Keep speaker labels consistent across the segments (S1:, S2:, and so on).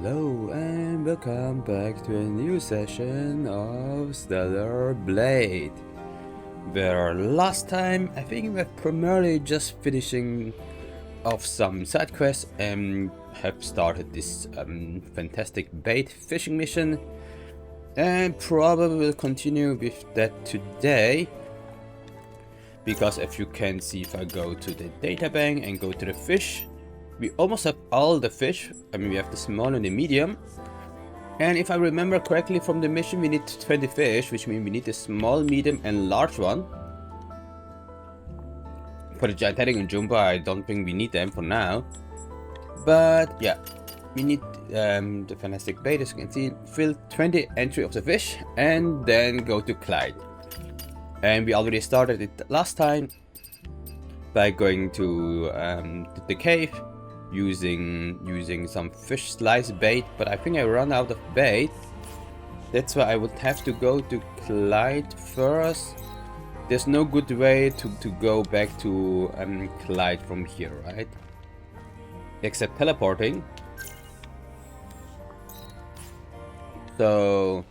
S1: Hello and welcome back to a new session of Stellar Blade, where last time I think we were primarily just finishing off some side quests and have started this fantastic bait fishing mission, and probably will continue with that today, because if you can see, if I go to the data bank and go to the fish, we almost have all the fish. I mean, we have the small and the medium. And if I remember correctly from the mission, we need 20 fish, which means we need the small, medium, and large one. For the gigantic and jumbo, I don't think we need them for now. But yeah, we need the fantastic bait, as you can see. Fill 20 entry of the fish, and then go to Clyde. And we already started it last time by going to the cave. Using some fish slice bait, but I think I run out of bait. That's why I would have to go to Clyde first. There's no good way to go back to Clyde from here, right? Except teleporting. So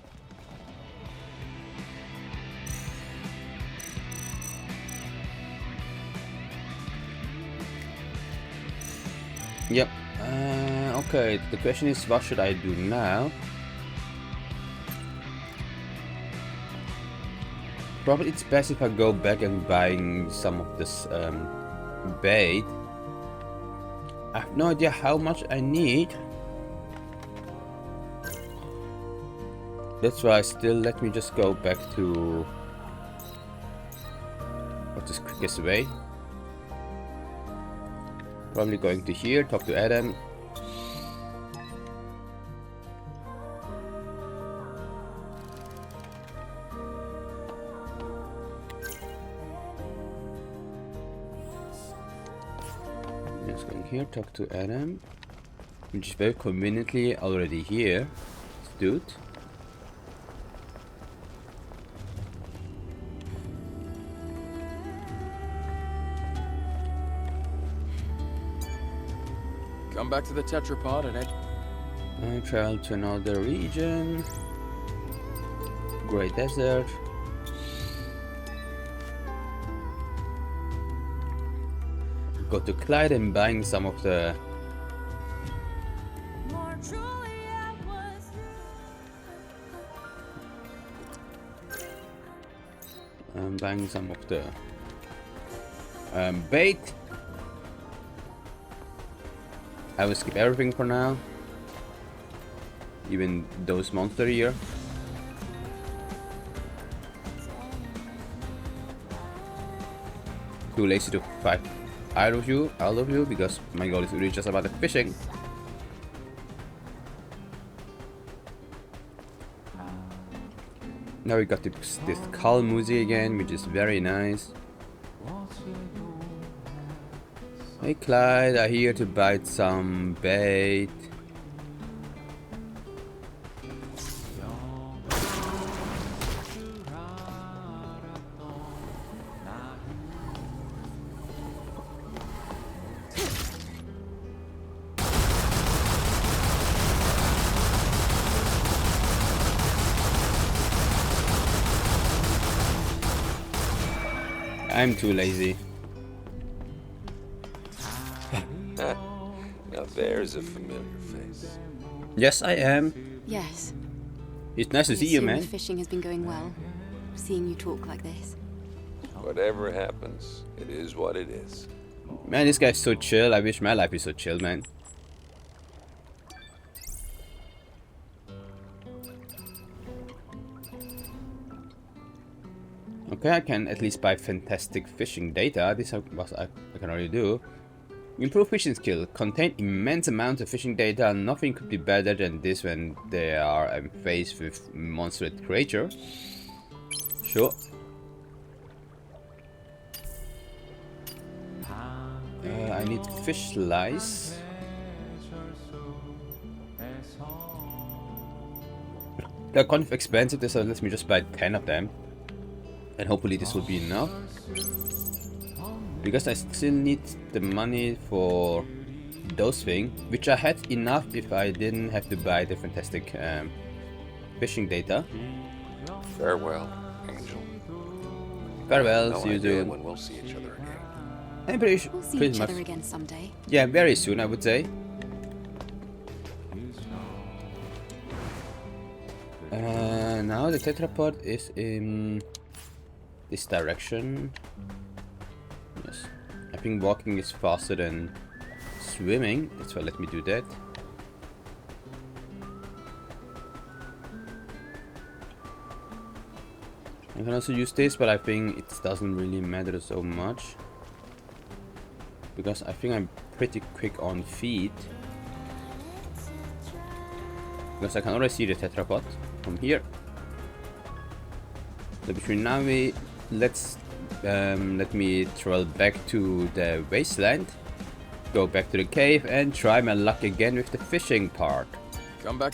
S1: yep. Okay, the question is, what should I do now? Probably it's best if I go back and buying some of this bait. I have no idea how much I need. That's why let me just go back to what's the quickest way. Probably going to here, talk to Adam. Just going here, talk to Adam, which is very conveniently already here. This dude.
S2: Come back to the tetrapod and
S1: I travel to another region. Great desert. Go to Clyde and buying some of the bait. I will skip everything for now, even those monsters here. Too lazy to fight all of you, because my goal is really just about the fishing. Now we got this calm music again, which is very nice. Hey Clyde, I'm here to bite some bait. I'm too lazy.
S3: Now there's a familiar face.
S1: Yes, I am.
S4: Yes.
S1: It's nice to see you, man.
S4: The fishing has been going well. Seeing you talk like this.
S3: Whatever happens, it is what it is.
S1: Man, this guy's so chill. I wish my life is so chill, man. Okay, I can at least buy fantastic fishing data. This is what I can already do. Improve fishing skill. Contain immense amounts of fishing data. Nothing could be better than this when they are faced with monstrous creature. Sure. I need fish slice. They're kind of expensive, so let me just buy 10 of them. And hopefully this will be enough. Because I still need the money for those things, which I had enough if I didn't have to buy the fantastic fishing data.
S3: Farewell, Angel.
S1: Farewell,
S3: No
S1: see you
S3: idea
S1: soon.
S3: when we'll see each other again.
S1: I'm pretty sure.
S4: We'll see
S1: Pretty
S4: each
S1: much.
S4: other again someday.
S1: Yeah, very soon, I would say. Now the tetrapod is in this direction. Yes, I think walking is faster than swimming, so let me do that. I can also use this, but I think it doesn't really matter so much because I think I'm pretty quick on feet. Because I can already see the tetrapod from here. So between now let me travel back to the wasteland, go back to the cave, and try my luck again with the fishing part.
S2: Come back.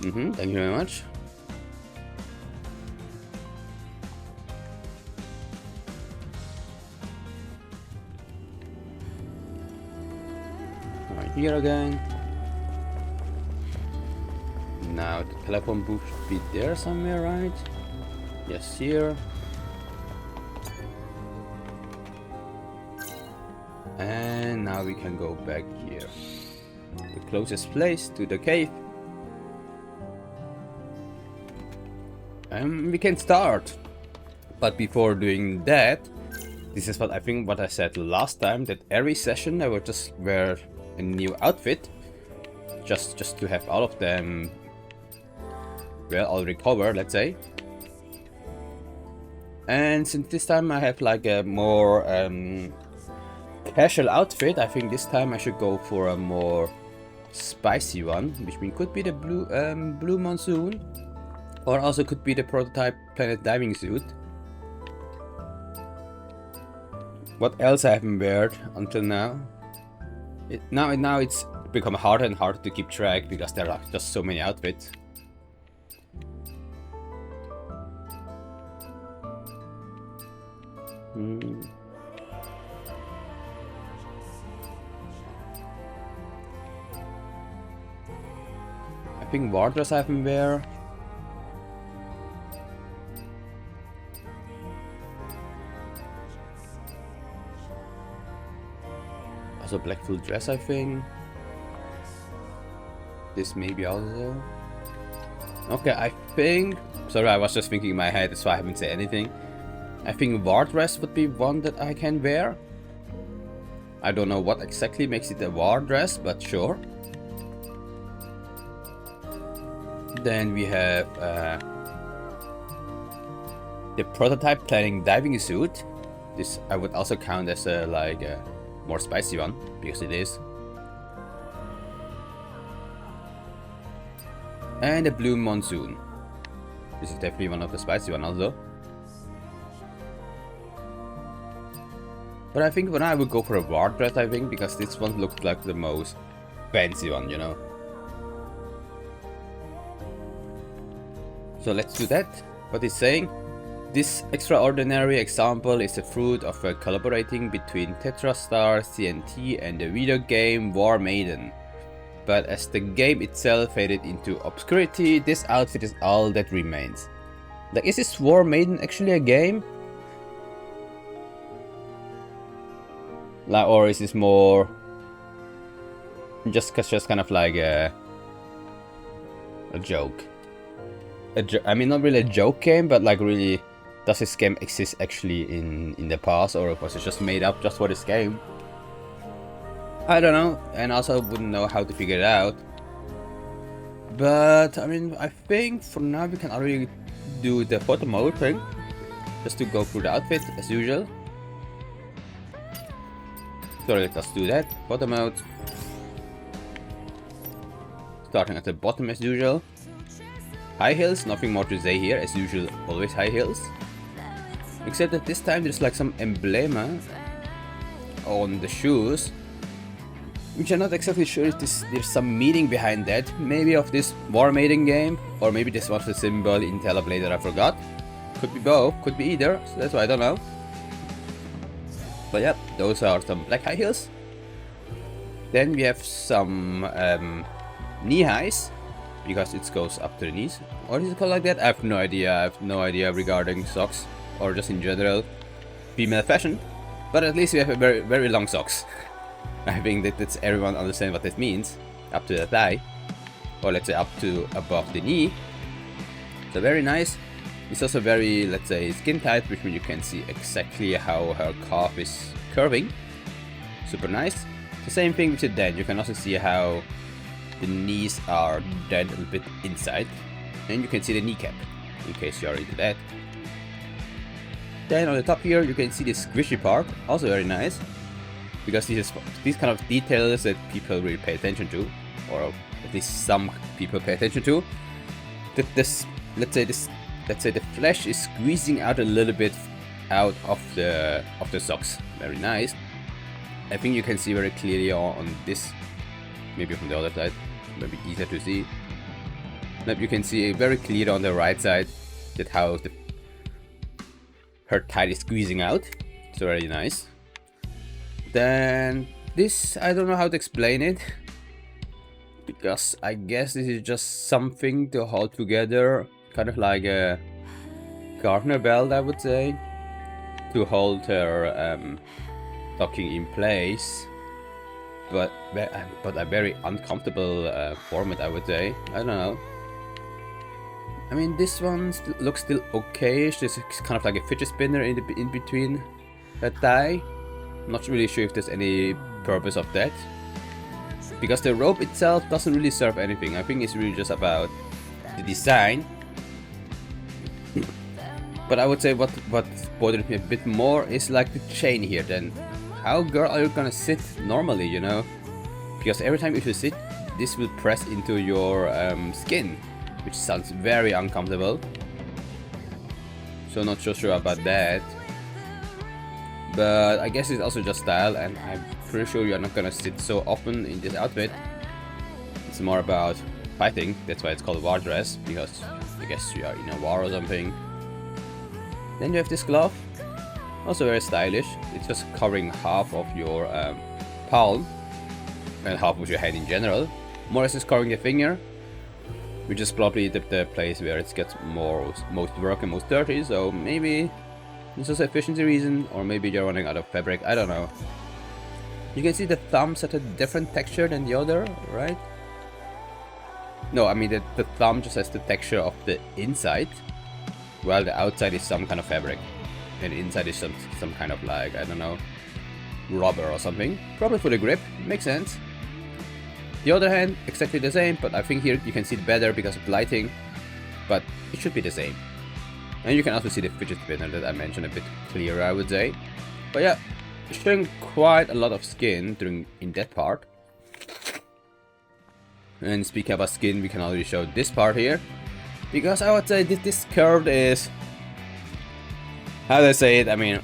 S1: Thank you very much. Right here again. Now the telephone booth should be there somewhere, right? Yes, here. And now we can go back here. The closest place to the cave. And we can start. But before doing that, this is what I think what I said last time, that every session I would just wear a new outfit. Just to have all of them well all recovered, let's say. And since this time I have like a more casual outfit, I think this time I should go for a more spicy one, which means could be the blue monsoon, or also could be the prototype planet diving suit. What else I haven't wear until now? Now it's become harder and harder to keep track because there are just so many outfits. I think wardress I haven't wear. Also black full dress, I think. This maybe also. Okay, I think. Sorry, I was just thinking in my head, that's why I haven't said anything. I think war dress would be one that I can wear. I don't know what exactly makes it a war dress, but sure. Then we have the prototype planning diving suit. This I would also count as a more spicy one, because it is. And the blue monsoon. This is definitely one of the spicy one also. But I think when I would go for a war dress, I think, because this one looks like the most fancy one, you know. So let's do that. What it's saying. This extraordinary example is the fruit of a collaborating between TetraStar, CNT and the video game War Maiden. But as the game itself faded into obscurity, this outfit is all that remains. Like, is this War Maiden actually a game? Like, or is this more just kind of like a joke? I mean, not really a joke game, but like really, does this game exist actually in the past, or was it just made up just for this game? I don't know, and also wouldn't know how to figure it out. But I mean, I think for now we can already do the photo mode thing, just to go through the outfit as usual. So let us do that. Photo mode. Starting at the bottom as usual. High heels, nothing more to say here, as usual, always high heels. Except that this time there's like some emblema on the shoes, which I'm not exactly sure if there's some meaning behind that. Maybe of this War Maiden game, or maybe this was the symbol in Tellerblade that I forgot. Could be both, could be either, so that's why I don't know. But yeah, those are some black high heels. Then we have some knee highs, because it goes up to the knees. Or is it called like that? I have no idea. I have no idea regarding socks, or just in general female fashion. But at least we have a very, very long socks. I think that's everyone understands what this means. Up to the thigh, or let's say up to above the knee. So very nice. It's also very, let's say, skin tight, which means you can see exactly how her calf is curving. Super nice. The same thing with the dent. You can also see how the knees are dead a little bit inside, and you can see the kneecap, in case you are into that. Then on the top here, you can see the squishy part, also very nice, because these kind of details that people really pay attention to, or at least some people pay attention to. That let's say the flesh is squeezing out a little bit out of the socks. Very nice. I think you can see very clearly on this, maybe from the other side, maybe easier to see. But you can see very clear on the right side that how her thigh is squeezing out. It's very nice. Then this, I don't know how to explain it, because I guess this is just something to hold together, kind of like a gardener belt, I would say, to hold her stocking in place. But a very uncomfortable format, I would say. I don't know. I mean, this one looks still okayish. This is kind of like a fidget spinner in between her thigh. I'm not really sure if there's any purpose of that, because the rope itself doesn't really serve anything. I think it's really just about the design. But I would say what bothers me a bit more is like the chain here. Then how, girl, are you gonna sit normally, you know? Because every time if you sit, this will press into your skin, which sounds very uncomfortable. So not so sure about that. But I guess it's also just style, and I'm pretty sure you're not gonna sit so often in this outfit. It's more about fighting. That's why it's called a war dress, because I guess you are in a war or something. Then you have this glove, also very stylish. It's just covering half of your palm and half of your hand in general. More or less it's covering the finger, which is probably the place where it gets most work and most dirty. So maybe this is an efficiency reason, or maybe you're running out of fabric. I don't know. You can see the thumbs at a different texture than the other, right? No, I mean the thumb just has the texture of the inside, while the outside is some kind of fabric, and the inside is some kind of, like, I don't know, rubber or something. Probably for the grip. Makes sense. The other hand, exactly the same, but I think here you can see it better because of lighting, but it should be the same. And you can also see the fidget spinner that I mentioned a bit clearer, I would say. But yeah, showing quite a lot of skin in that part. And speaking about skin, we can already show this part here, because I would say this curve is, how do I say it? I mean,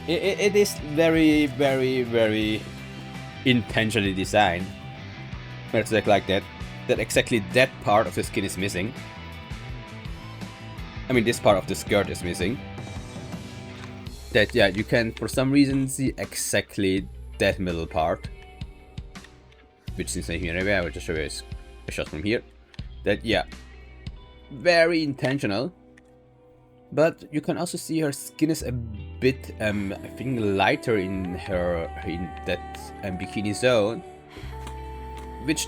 S1: it is very, very, very intentionally designed. Let's look like that. That exactly that part of the skin is missing. I mean, this part of the skirt is missing. That, yeah, you can for some reason see exactly that middle part, which seems like here anyway. I will just show you a shot from here. That, yeah, very intentional. But you can also see her skin is a bit, I think, lighter in that bikini zone, which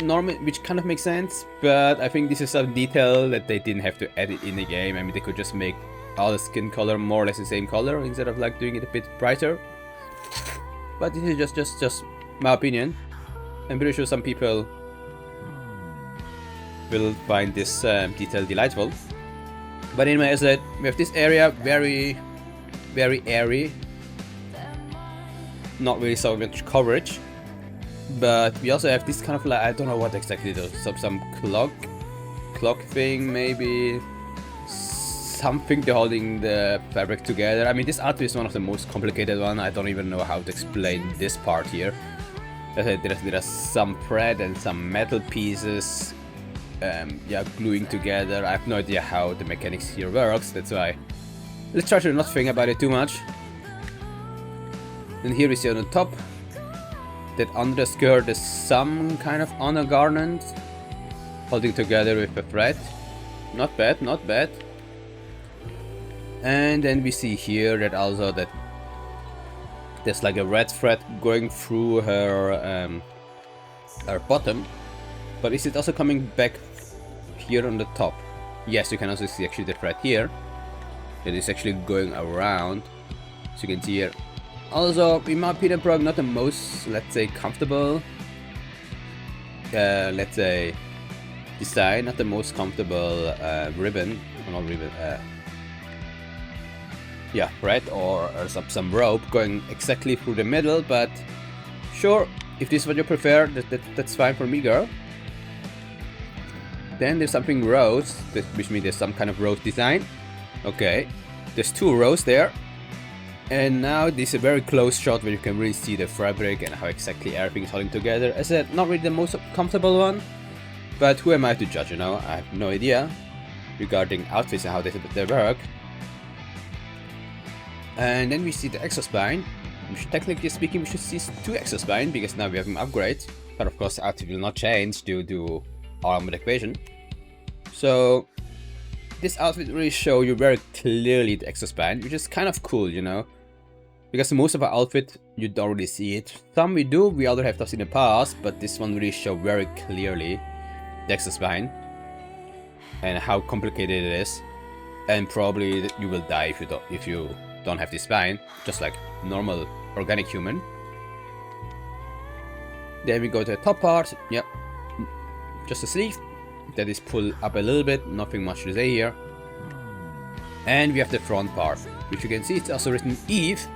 S1: kind of makes sense. But I think this is a detail that they didn't have to edit in the game. I mean, they could just make all the skin color more or less the same color instead of like doing it a bit brighter. But this is just my opinion. I'm pretty sure some people will find this detail delightful. But anyway, as I said, we have this area very, very airy. Not really so much coverage. But we also have this kind of, like, I don't know what exactly it is. Some clock thing, maybe. Something to holding the fabric together. I mean, this outfit is one of the most complicated one. I don't even know how to explain this part here. As I said, there are some thread and some metal pieces. Yeah, gluing together. I have no idea how the mechanics here works. That's why let's try to not think about it too much. Then here we see on the top that under the skirt is some kind of undergarment holding together with a thread. Not bad, not bad. And then we see here that also that there's like a red thread going through her bottom. But is it also coming back here on the top? Yes, you can also see actually the thread here. It is actually going around. So you can see here. Also, in my opinion, probably not the most, let's say, comfortable, let's say, design, not the most comfortable ribbon, not ribbon, yeah, thread or some rope going exactly through the middle, but sure, if this is what you prefer, that's fine for me, girl. Then there's something rose, which means there's some kind of rose design. Okay, there's 2 rows there. And now this is a very close shot where you can really see the fabric and how exactly everything is holding together. As I said, not really the most comfortable one, but who am I to judge, you know? I have no idea regarding outfits and how they work. And then we see the exospine. Technically speaking, we should see 2 exospine because now we have an upgrade. But of course, the outfit will not change due to armored equation. So this outfit really shows you very clearly the exospine, which is kind of cool, you know. Because most of our outfit, you don't really see it. Some we do, we other have those in the past, but this one really shows very clearly the exospine and how complicated it is. And probably you will die if you don't have this spine, just like normal organic human. Then we go to the top part. Yep, just a sleeve that is pulled up a little bit, nothing much to say here. And we have the front part, which you can see it's also written Eve,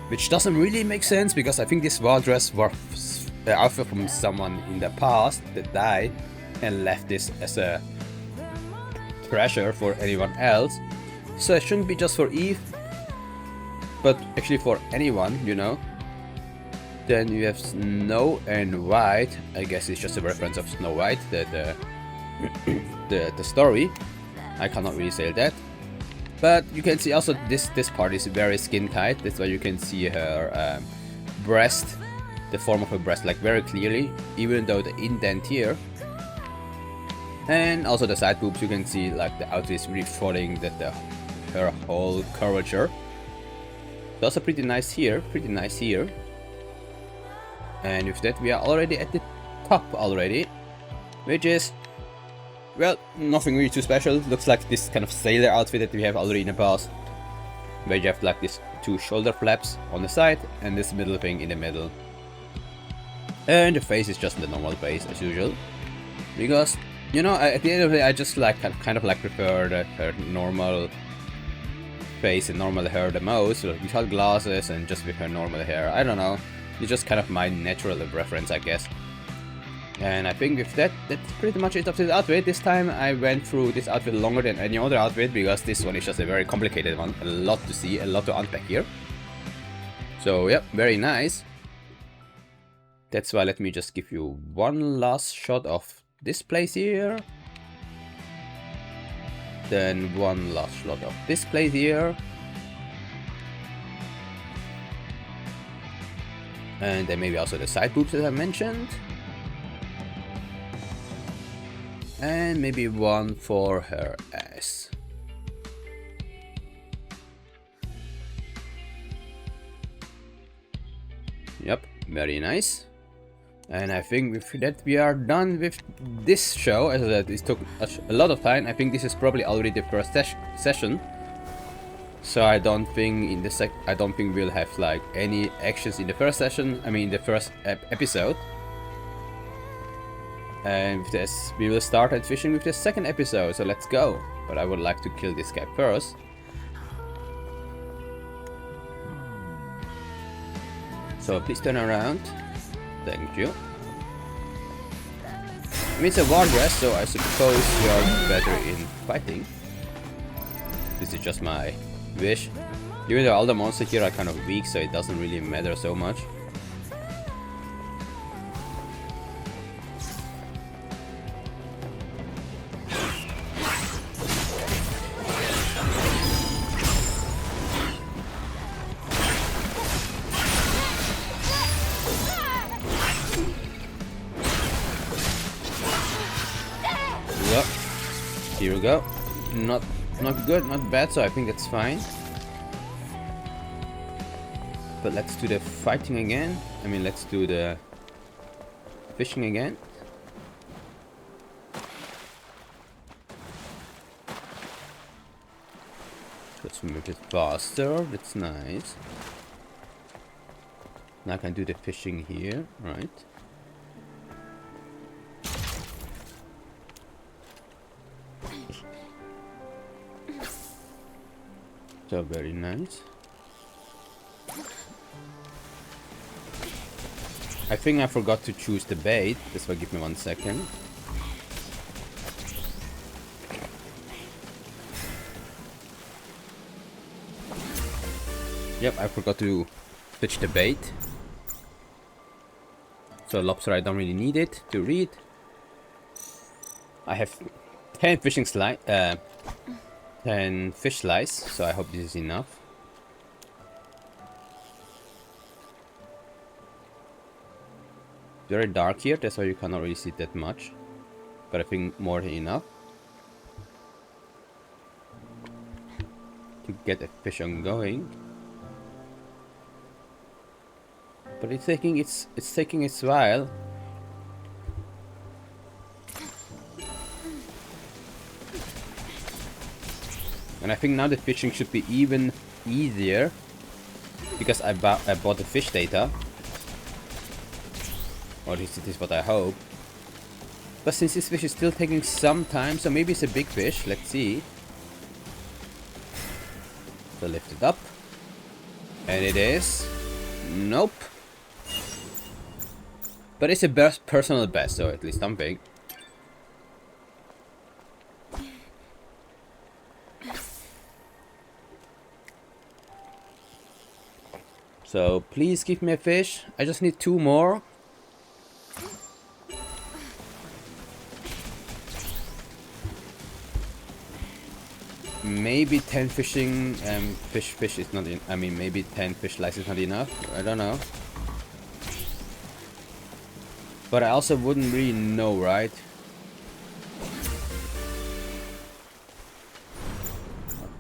S1: which doesn't really make sense because I think this war dress was outfit from someone in the past that died and left this as a treasure for anyone else. So it shouldn't be just for Eve, but actually for anyone, you know. Then you have Snow and White. I guess it's just a reference of Snow White, the story. I cannot really say that. But you can see also this part is very skin tight. That's why you can see her breast, the form of her breast, like very clearly, even though the indent here. And also the side boobs, you can see like the outfit is really following her whole curvature. It's also pretty nice here, And with that we are already at the top already, which is, well, nothing really too special. Looks like this kind of sailor outfit that we have already in the past, where you have like these 2 shoulder flaps on the side and this middle thing in the middle. And the face is just the normal face as usual, because, you know, at the end of the day I just like kind of like prefer her normal face and normal hair the most, so without glasses and just with her normal hair. I don't know, it's just kind of my natural reference, I guess. And I think with that, that's pretty much it of this outfit. This time I went through this outfit longer than any other outfit because this one is just a very complicated one. A lot to see, a lot to unpack here. So yeah, very nice. That's why let me just give you one last shot of this place here. Then one last shot of this place here. And then maybe also the side boobs that I mentioned. And maybe one for her ass. Yep, very nice. And I think with that we are done with this show. As I said, this took a lot of time. I think this is probably already the first session. So I don't think in the I don't think we'll have like any actions in the first session. I mean the first episode. And with this, we will start at fishing with the second episode, so let's go. But I would like to kill this guy first. So please turn around. Thank you. I mean, it's a war dress, so I suppose you are better in fighting. This is just my wish. Even though all the monsters here are kind of weak, so it doesn't really matter so much. Here we go. Not good, not bad, so I think that's fine. But let's do the fighting again. I mean, let's do the fishing again. Let's move it faster. That's nice. Now I can do the fishing here, right? So very nice. I think I forgot to choose the bait. This will give me 1 second. Yep, I forgot to switch the bait. So lobster, I don't really need it to read. I have 10 fishing 10 fish slice, so I hope this is enough. Very dark here, that's why you cannot really see that much. But I think more than enough to get a fish on going. But it's taking its while. And I think now the fishing should be even easier because I bought the fish data. Or at least it is what I hope. But since this fish is still taking some time, so maybe it's a big fish. Let's see. So lift it up. And it is. Nope. But it's a personal best, so at least something. So please give me a fish. I just need 2 more. Maybe 10 fishing fish is not in. I mean, maybe 10 fish slices is not enough. I don't know. But I also wouldn't really know, right?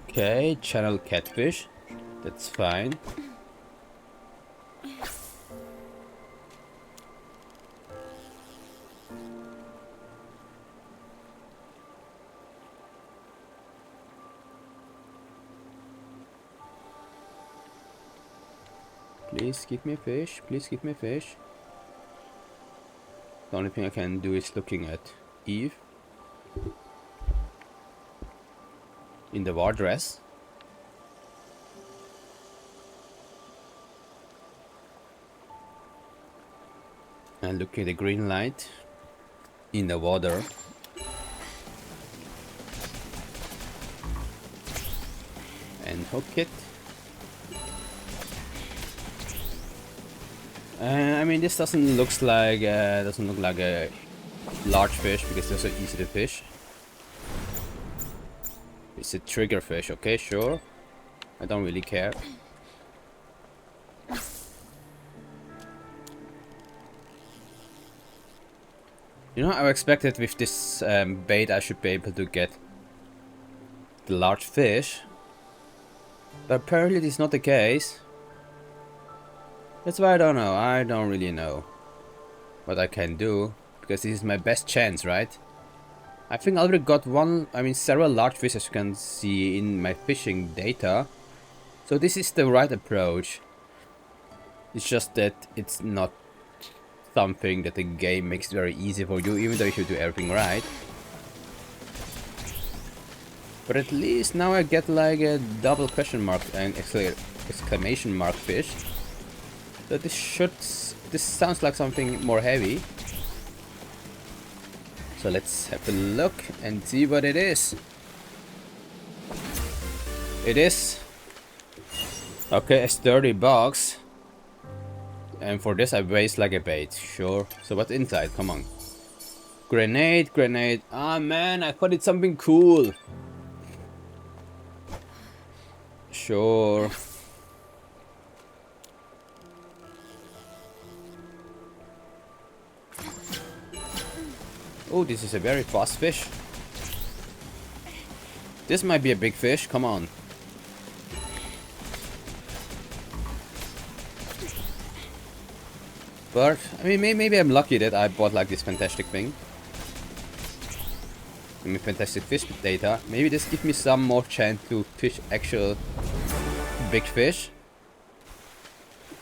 S1: Okay, channel catfish. That's fine. Please give me a fish. Please give me a fish. The only thing I can do is looking at Eve in the war dress. And looking at the green light in the water. And hook it. I mean, this doesn't look like a large fish because they're so easy to fish. It's a trigger fish, okay, sure. I don't really care. You know, I expected with this bait I should be able to get the large fish, but apparently this is not the case. That's why I don't know. I don't really know what I can do because this is my best chance, right? I think I already got several large fish as you can see in my fishing data. So this is the right approach. It's just that it's not something that the game makes very easy for you, even though you should do everything right. But at least now I get like a double question mark and exclamation mark fish. So this sounds like something more heavy. So let's have a look and see what it is. It is okay, a sturdy box. And for this I waste like a bait, sure. So what's inside? Come on. Grenade. Ah man, I thought it's something cool. Sure. Oh, this is a very fast fish. This might be a big fish, come on. But, I mean, maybe I'm lucky that I bought like this fantastic thing. I mean, fantastic fish data. Maybe this gives me some more chance to fish actual big fish.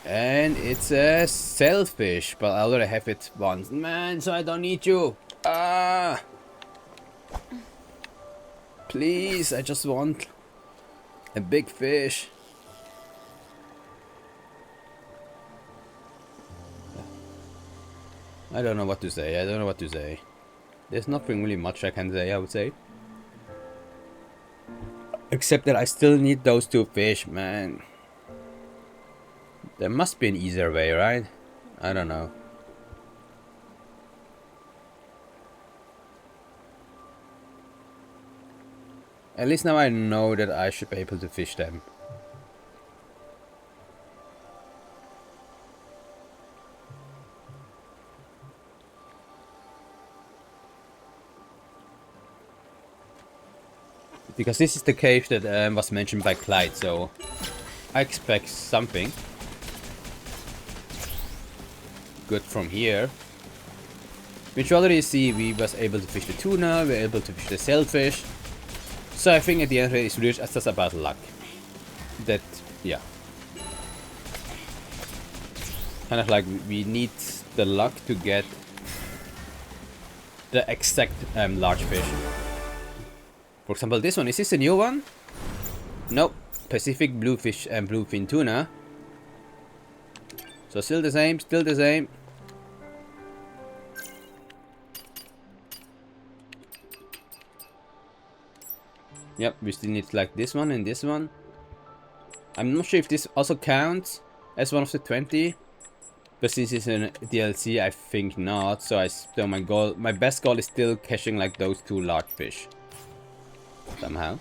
S1: And it's a sailfish, but I already have it once. Man, so I don't need you. Ah! Please, I just want a big fish. I don't know what to say. I don't know what to say. There's nothing really much I can say, I would say. Except that I still need those two fish, man. There must be an easier way, right? I don't know. At least now I know that I should be able to fish them. Because this is the cave that was mentioned by Clyde, so I expect something good from here. Which you already see, we was able to fish the tuna, we were able to fish the sailfish. So I think at the end of it, it's really just about luck. That, yeah. Kind of like we need the luck to get the exact large fish. For example, this one, is this a new one? Nope. Pacific bluefish and bluefin tuna. So still the same, still the same. Yep, we still need like this one and this one. I'm not sure if this also counts as one of the 20. But since it's a DLC, I think not. So my best goal is still catching like those two large fish. Somehow.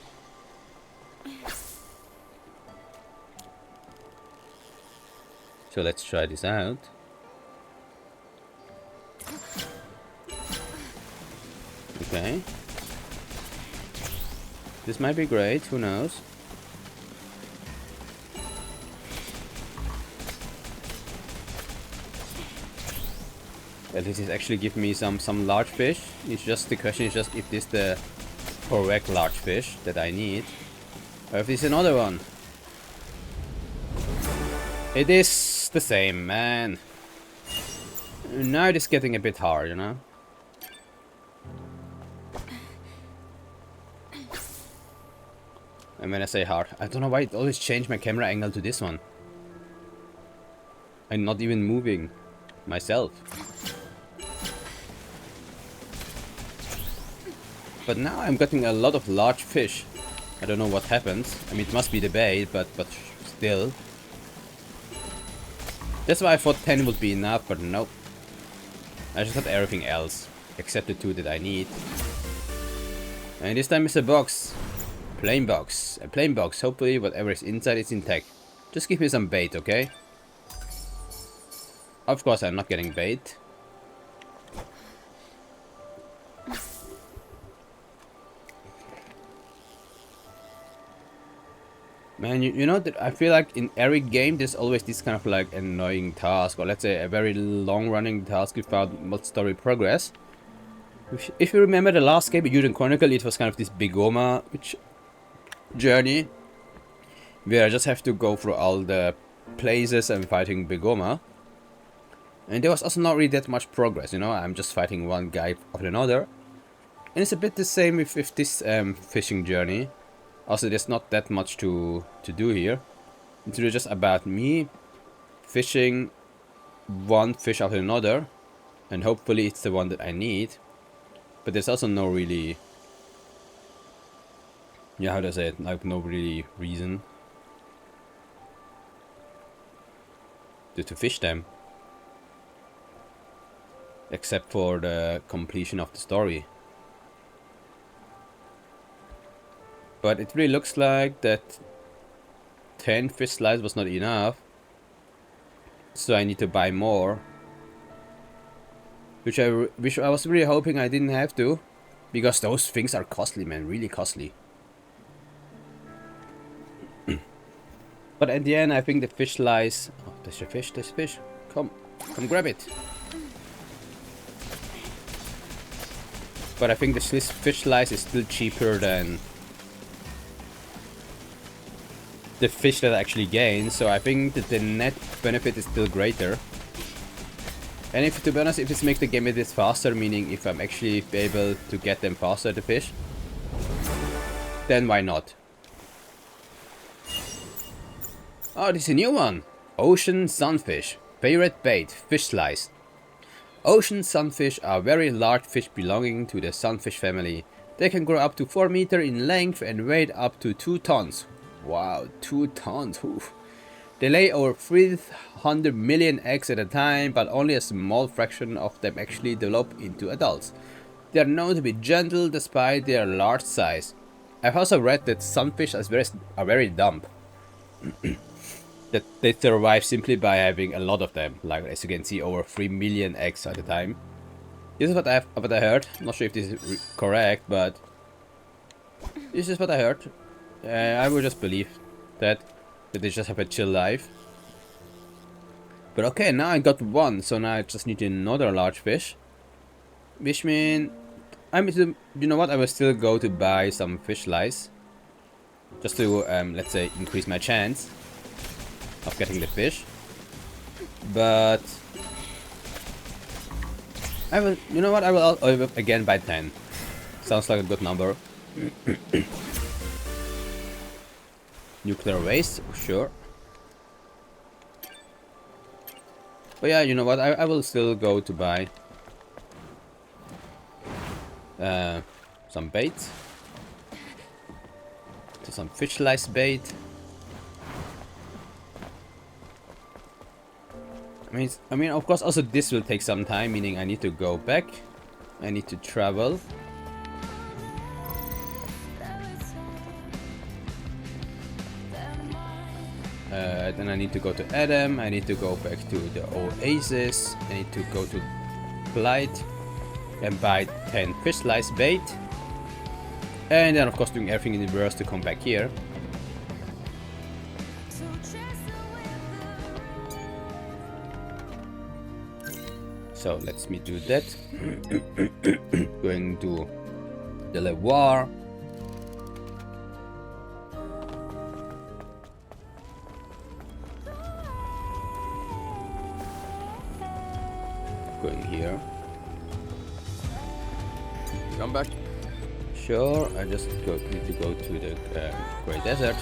S1: So let's try this out. Okay. This might be great, who knows? Well, this is actually giving me some large fish. It's just, the question is just if this is the correct large fish that I need. Or if this is another one. It is the same, man. Now it is getting a bit hard, you know? And when I say hard, I don't know why it always changed my camera angle to this one. I'm not even moving myself. But now I'm getting a lot of large fish. I don't know what happens. I mean, it must be the bait, but still. That's why I thought 10 would be enough, but nope. I just got everything else, except the two that I need. And this time it's a box. Plain box. A plain box. Hopefully whatever is inside is intact. Just give me some bait, okay? Of course I'm not getting bait. Man, you know that I feel like in every game there's always this kind of like annoying task, or let's say a very long running task without much story progress. If you remember the last game, Uden Chronicle, it was kind of this Bigoma journey where I just have to go through all the places and fighting Bigoma. And there was also not really that much progress, you know, I'm just fighting one guy after another. And it's a bit the same with this fishing journey. Also, there's not that much to do here. It's really just about me fishing one fish after another. And hopefully it's the one that I need. But there's also no really... Yeah, how do I say it? Like, no really reason to fish them. Except for the completion of the story. But it really looks like that 10 fish slides was not enough. So I need to buy more. Which I was really hoping I didn't have to. Because those things are costly, man. Really costly. But at the end, I think the fish lies. Oh, there's a fish. There's a fish. Come grab it. But I think the fish slice is still cheaper than the fish that I actually gain. So I think that the net benefit is still greater. And if, to be honest, if this makes the game a bit faster, meaning if I'm actually able to get them faster, the fish, then why not? Oh, this is a new one. Ocean sunfish. Favorite bait, fish slice. Ocean sunfish are very large fish belonging to the sunfish family. They can grow up to 4 meters in length and weigh up to 2 tons. Wow, 2 tons. Oof. They lay over 300 million eggs at a time, but only a small fraction of them actually develop into adults. They are known to be gentle despite their large size. I've also read that sunfish are very dumb. That they survive simply by having a lot of them, like as you can see, over 3 million eggs at a time. This is what I heard. I'm not sure if this is correct, but this is what I heard. I would just believe that they just have a chill life. But okay, now I got one, so now I just need another large fish. Which means, you know what, I will still go to buy some fish slice. Just to, let's say, increase my chance of getting the fish. But I will, you know what, I will again buy 10. Sounds like a good number. Nuclear waste, sure. But yeah, you know what, I will still go to buy some bait. So some fish slice bait. I mean, of course, also this will take some time, meaning I need to go back. I need to travel. Then I need to go to Adam, I need to go back to the Oasis, I need to go to Blight and buy 10 fish slice bait. And then of course doing everything in reverse to come back here. So let me do that. Going to the Levoir. Going here.
S2: Come back.
S1: Sure, I just need to go to the Grey Desert.